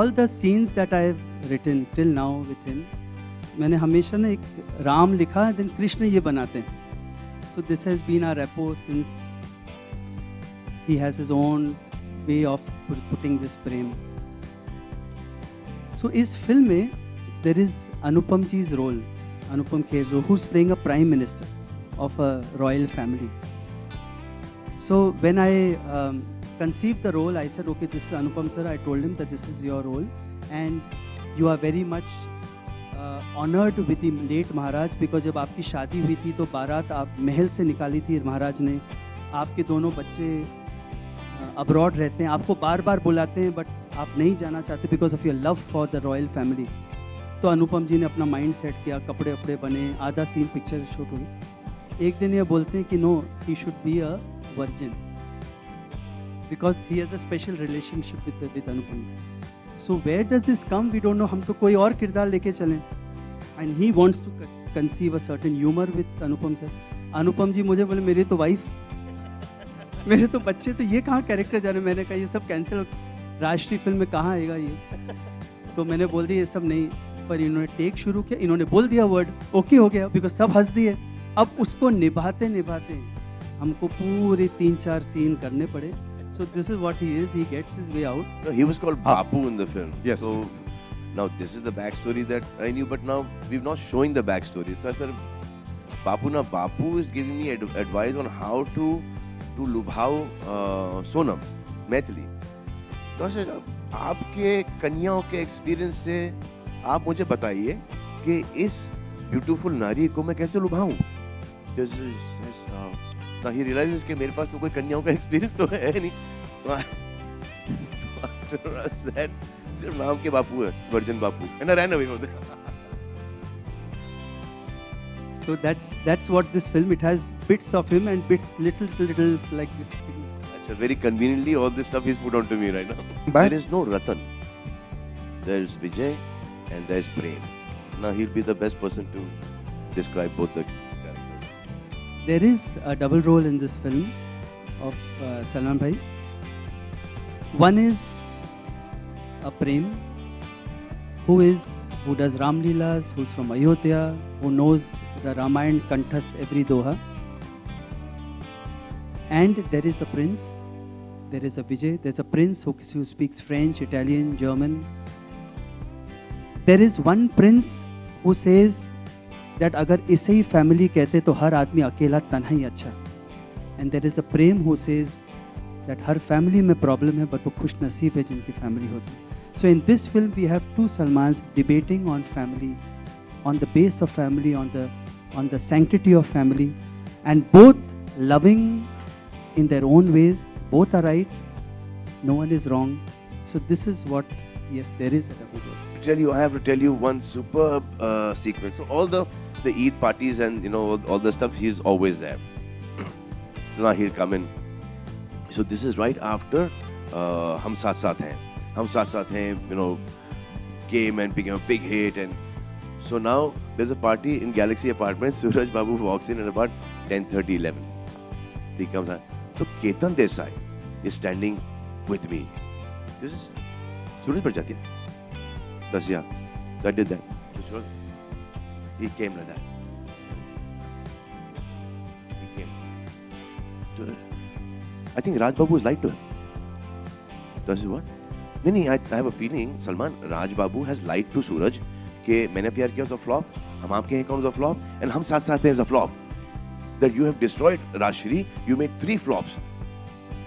all the scenes that I've written till now with him, मैंने हमेशा ना एक राम लिखा, then कृष्ण ये बनाते हैं. So this has been our repo since he has his own way of putting this frame. So इस film में there is Anupam ji's role, Anupam Kher, who's playing a prime minister of a royal family. So when I conceived the role, I said, okay, this is Anupam sir. I told him that this is your role, and you are very much honored with the late Maharaj, because जब आपकी शादी हुई थी तो बारात आप महल से निकाली थी महाराज ने. आपके दोनों बच्चे अब्रॉड रहते हैं, आपको बार बार बुलाते हैं, बट आप नहीं जाना चाहते because of your love for the royal family. तो अनुपम जी ने अपना माइंड सेट किया, कपड़े वपड़े बने, आधा सीन पिक्चर शूट हुई. एक दिन ये बोलते हैं कि no, he should be a virgin because he has a special relationship with Anupam. So where does this come, we don't know. हम तो कोई और किरदार लेके चलें, and he wants to conceive a certain humour with Anupam sir. Anupam ji मुझे बोले, मेरी तो वाइफ, मेरे तो बच्चे, तो ये कहाँ कैरेक्टर जाने. मैंने कहा ये सब कैंसिल, राष्ट्रीय फिल्म में कहाँ आएगा ये. तो मैंने बोल दिया ये सब नहीं, पर इन्होंने टेक शुरू किया, इन्होंने बोल दिया वर्ड, ओके हो गया, बिकॉज सब हंस दिए. अब उसको निभाते निभाते हमको पूरे 3-4 सीन करने पड़े. So this is what he is. He gets his way out. No, he was called Bapu in the film. Yes. So now this is the backstory that I knew, but now we're not showing the backstory. So I said, Bapu, now Bapu is giving me advice on how to lubhao Sonam, Maithili. तो I said, आपके कन्याओं के experience से आप मुझे बताइए कि इस ब्यूटीफुल नारी को मैं कैसे लुभाऊं. Now he realizes कि मेरे पास तो कोई कन्याओं का एक्सपीरियंस तो है नहीं. तो I said, सिर्फ नाम के बापू है, version Bapu, and I ran away from there. So that's what this film. It has bits of him and bits little like this things. Achha, very conveniently all this stuff is put onto me right now. But there is no Ratan. There is Vijay and there is Prem. Now he'll be the best person to describe both the characters. There is a double role in this film of Salman Bhai. One is a Prem who does Ram Leelas, who's from Ayodhya, who knows the Ramayana Kanthast every doha. And there is a prince, there is a Vijay, there's a prince who speaks French, Italian, German. There is one prince who says that अगर इसे ही family कहते तो हर आदमी अकेला तन्हा ही अच्छा. And there is a Prem who says that her family में problem है, but वो खुश नसीब है जिनकी family होती. So in this film we have two Salmans debating on family, on the base of family, on the sanctity of family, and both loving in their own ways. Both are right, no one is wrong. So this is what, yes, there is a double role. I have to tell you one superb sequence. So all the Eid parties and all the stuff, he's always there. So now he'll come in. So this is right after Hum Saath Saath Hain. Hum Saath Saath Hain, came and became a big hit, and so now there's a party in Galaxy Apartments. Suraj Babu walks in at about 10:30, 11. He comes out. So Ketan Desai is standing with me. This is Suraj Prajati. That's yeah. So I did that. He came like that. He came. So, I think Raj Babu was lied to him. That's what? No, I have a feeling Salman, Raj Babu has lied to Suraj कि मैंने प्यार किया was a flop, हम आपके हैं कौन was a flop, and हम साथ साथ हैं is a flop. That you have destroyed Rajshri, you made 3 flops.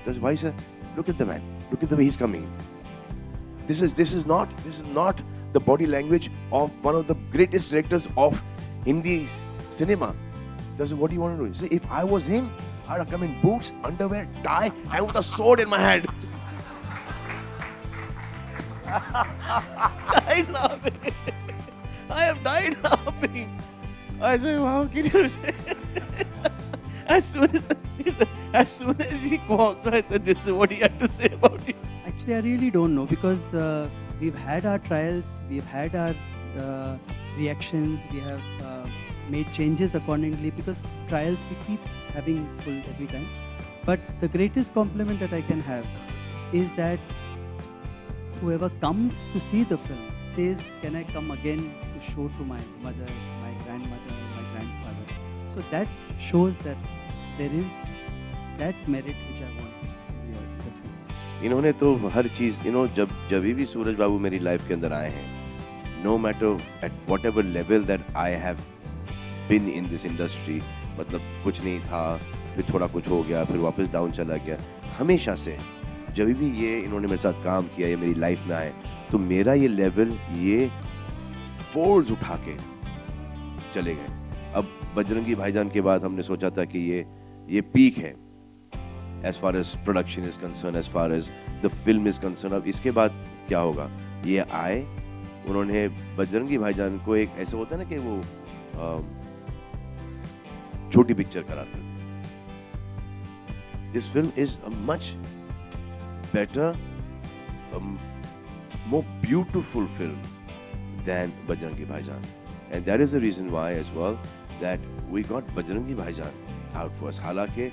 That's why, sir. Look at the man. Look at the way he's coming. This is not the body language of one of the greatest directors of Hindi cinema. That's what do you want to do? See, if I was him, I'd have come in boots, underwear, tie, and with a sword in my hand. Died laughing. I have died laughing. I said, how can you say? As soon as he walked, I said, this is what he had to say about you. Actually, I really don't know, because we've had our trials, we've had our reactions, we have made changes accordingly, because trials we keep having full every time. But the greatest compliment that I can have is that whoever comes to see the film says, can I come again to show to my mother, my grandmother, my grandfather? So that shows that there is that merit which I want in the film. इन्होंने तो हर चीज़ जब भी सूरज बाबू मेरी life के अंदर आए हैं, no matter at whatever level that I have been in this industry, मतलब कुछ नहीं था, फिर थोड़ा कुछ हो गया, फिर वापस डाउन चला गया, हमेशा से जब भी ये इन्होंने मेरे साथ काम किया, ये मेरी लाइफ में आए, तो मेरा ये लेवल ये फोल्ड्स उठा के चले गए। अब बजरंगी भाईजान के बाद हमने सोचा था कि ये पीक है as far as production is concerned, as far as the film is concerned। अब इसके बाद क्या होगा? ये आए, उन्होंने बजरंगी भाईजान को एक ऐसे होता है ना कि वो छोटी पिक्चर कराते थे। This film is a much better, more beautiful film than Bajrangi Bhaijaan, and that is the reason why as well that we got Bajrangi Bhaijaan out first. हालांकि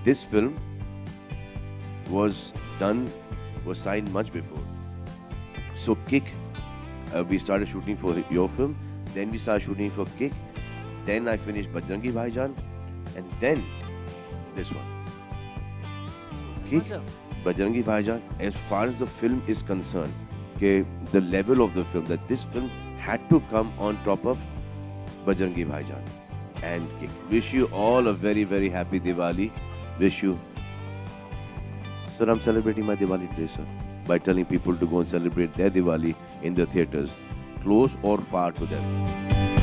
this film was signed much before. So Kick, we started shooting for your film, then we started shooting for Kick, then I finished Bajrangi Bhaijaan, and then this one. So Kick, Bajrangi Bhaijaan, as far as the film is concerned, okay, the level of the film, that this film had to come on top of Bajrangi Bhaijaan and Kick. Wish you all a very, very happy Diwali. Wish you. Sir, I'm celebrating my Diwali today, sir, by telling people to go and celebrate their Diwali in the theatres, close or far to them.